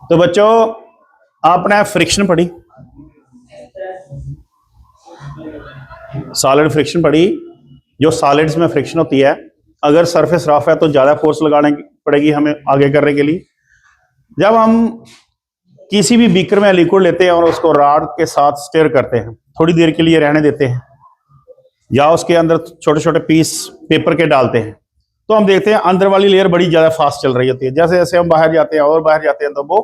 तो बच्चों आपने फ्रिक्शन पढ़ी, सॉलिड फ्रिक्शन पढ़ी। जो सॉलिड्स में फ्रिक्शन होती है, अगर सरफेस रफ है तो ज्यादा फोर्स लगाने पड़ेगी हमें आगे करने के लिए। जब हम किसी भी बीकर में लिक्विड लेते हैं और उसको रॉड के साथ स्टेयर करते हैं, थोड़ी देर के लिए रहने देते हैं या उसके अंदर छोटे छोटे पीस पेपर के डालते हैं, तो हम देखते हैं अंदर वाली लेयर बड़ी ज्यादा फास्ट चल रही होती है। जैसे जैसे हम बाहर जाते हैं और बाहर जाते हैं तो वो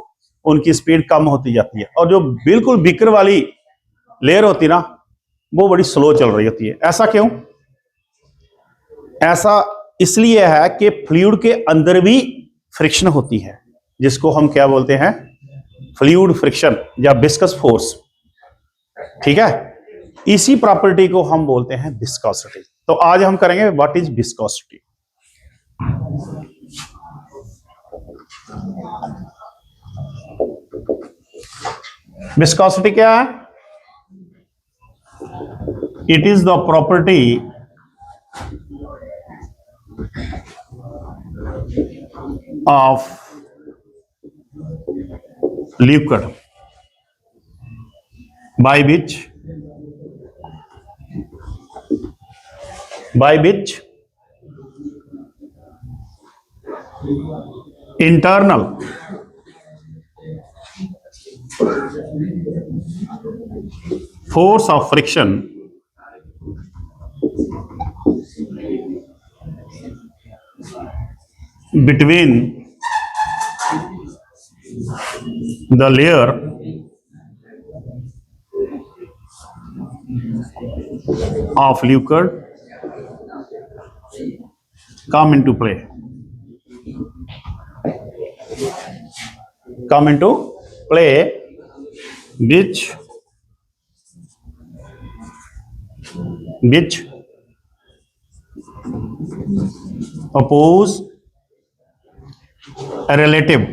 उनकी स्पीड कम होती जाती है, और जो बिल्कुल बीकर वाली लेयर होती है ना, वो बड़ी स्लो चल रही होती है। ऐसा क्यों? ऐसा इसलिए है कि फ्लूइड के अंदर भी फ्रिक्शन होती है, जिसको हम क्या बोलते हैं? फ्लूइड फ्रिक्शन या विस्कस फोर्स। ठीक है, इसी प्रॉपर्टी को हम बोलते हैं विस्कोसिटी। तो आज हम करेंगे व्हाट इज विस्कोसिटी। विस्कोसिटी क्या है? It is the property of liquid by which internal force of friction between the layer of liquid come into play. Come into play, which oppose a relative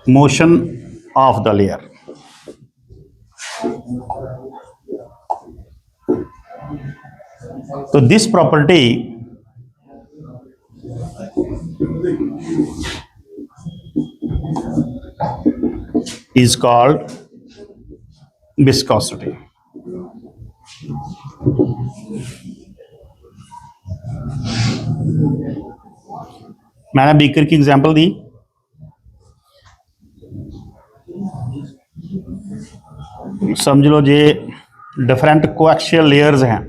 motion of the layer. So this property is called viscosity. मैंने beaker की example दी। समझ लो ये different coaxial layers हैं।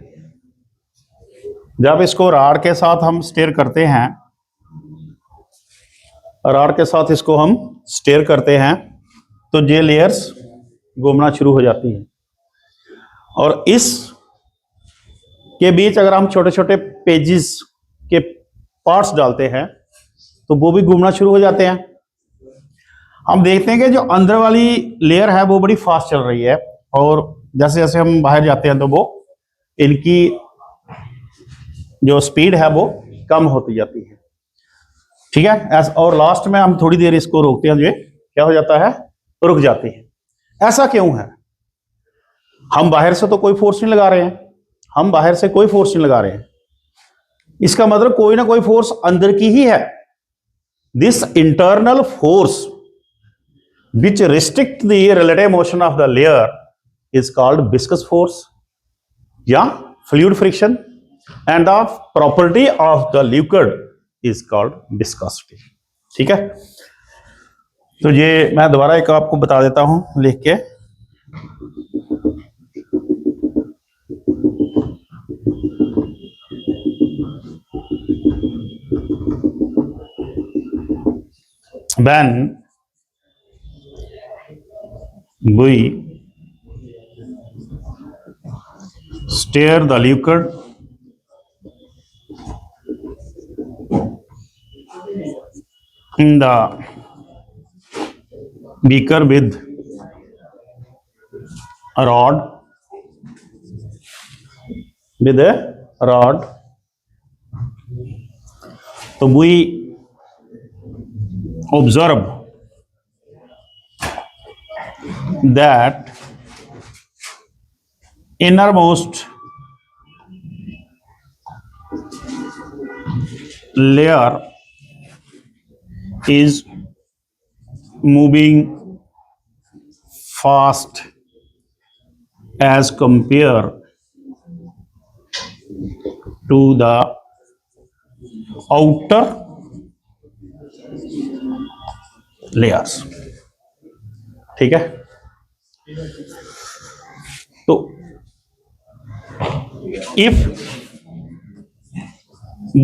जब इसको rod के साथ हम स्टेयर करते हैं, रॉड के साथ इसको हम स्टेयर करते हैं, तो ये लेयर्स घूमना शुरू हो जाती हैं, और इस के बीच अगर हम छोटे छोटे पेजेस के पार्ट्स डालते हैं तो वो भी घूमना शुरू हो जाते हैं। हम देखते हैं कि जो अंदर वाली लेयर है वो बड़ी फास्ट चल रही है, और जैसे जैसे हम बाहर जाते हैं तो वो इनकी जो स्पीड है वो कम होती जाती है। ठीक है, और लास्ट में हम थोड़ी देर इसको रोकते हैं, जो क्या हो जाता है? रुक जाती है। ऐसा क्यों है? हम बाहर से तो कोई फोर्स नहीं लगा रहे हैं, हम बाहर से कोई फोर्स नहीं लगा रहे हैं। इसका मतलब कोई ना कोई फोर्स अंदर की ही है। This internal force which restrict the relative motion of the layer is called viscous force या fluid friction, and the property of the liquid is called viscosity. ठीक है, तो ये मैं दोबारा एक आपको बता देता हूं लिख के। when we stir the liquid in the beaker with a rod, so we observe that innermost layer is moving fast as compared to the outer layers. ठीक है, तो if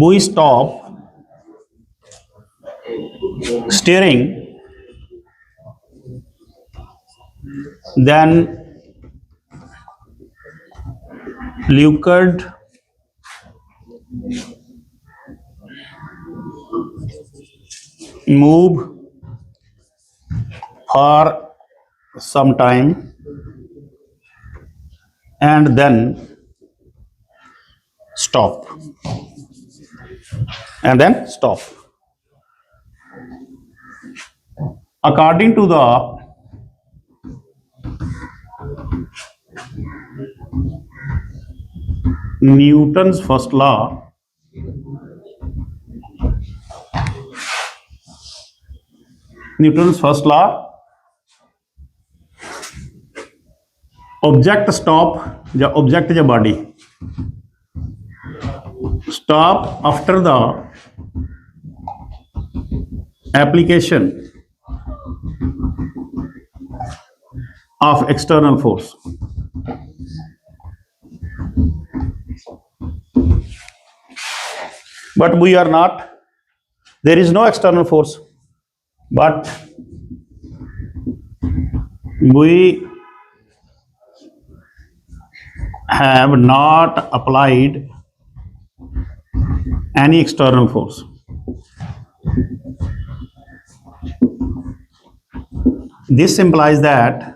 we stop steering, then liquid move for some time and then stop, according to the Newton's first law. Newton's first law, object stop या object या body stop after the application of external force. But we are not, there is no external force, but we have not applied any external force. This implies that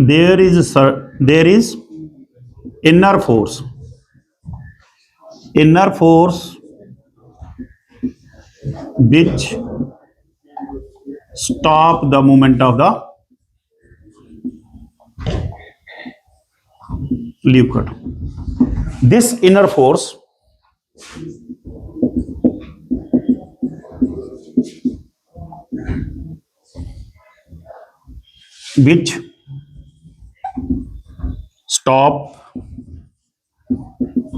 there is inner force which stop the movement of the liquid. This inner force which stop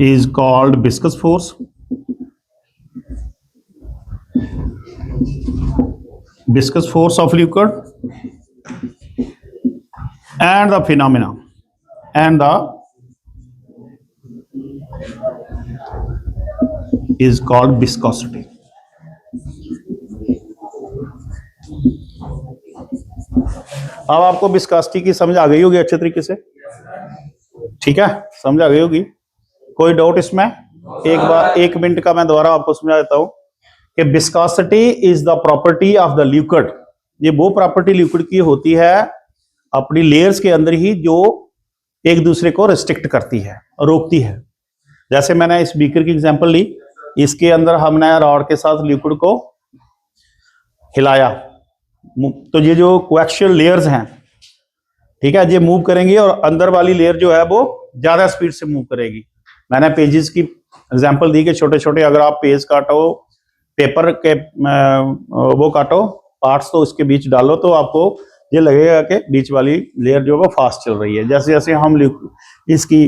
is called viscous force. Viscous force of liquid, and the phenomena and the is called viscosity. अब आपको viscosity की समझ आ गई होगी अच्छे तरीके से, ठीक है, समझ आ गई होगी, कोई डाउट इसमें? एक बार 1 मिनट का मैं दोबारा आपको समझा देता हूं कि viscosity is the property of the liquid. ये वो प्रॉपर्टी लिक्विड की होती है अपनी लेयर्स के अंदर ही जो एक दूसरे को रिस्ट्रिक्ट करती है, रोकती है. जैसे मैंने इस बीकर की एग्जांपल ली, इसके अंदर हमने रॉड के साथ लिक्विड को हिलाया, तो ये जो कोएक्सियल लेयर्स हैं, ठीक है, ये मूव करेंगी और अंदर वाली लेयर जो है वो ज्यादा स्पीड से मूव करेगी. मैंने पेजेस की एग्जांपल दी कि छोटे छोटे अगर आप पेज काटो, पेपर के वो काटो पार्ट्स, तो इसके बीच डालो तो आपको ये लगेगा कि बीच वाली लेयर जो है वो फास्ट चल रही है. जैसे जैसे हम इसकी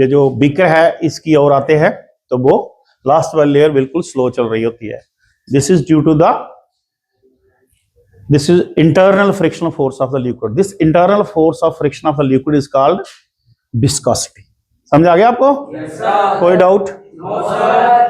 ये जो बीकर है इसकी ओर आते हैं तो वो लास्ट वाली लेयर बिल्कुल स्लो चल रही होती है. This is due to this is internal frictional force of the liquid. This internal force of friction of the liquid is called viscosity. समझ आ गया आपको? Yes, sir. कोई डाउट? No, sir.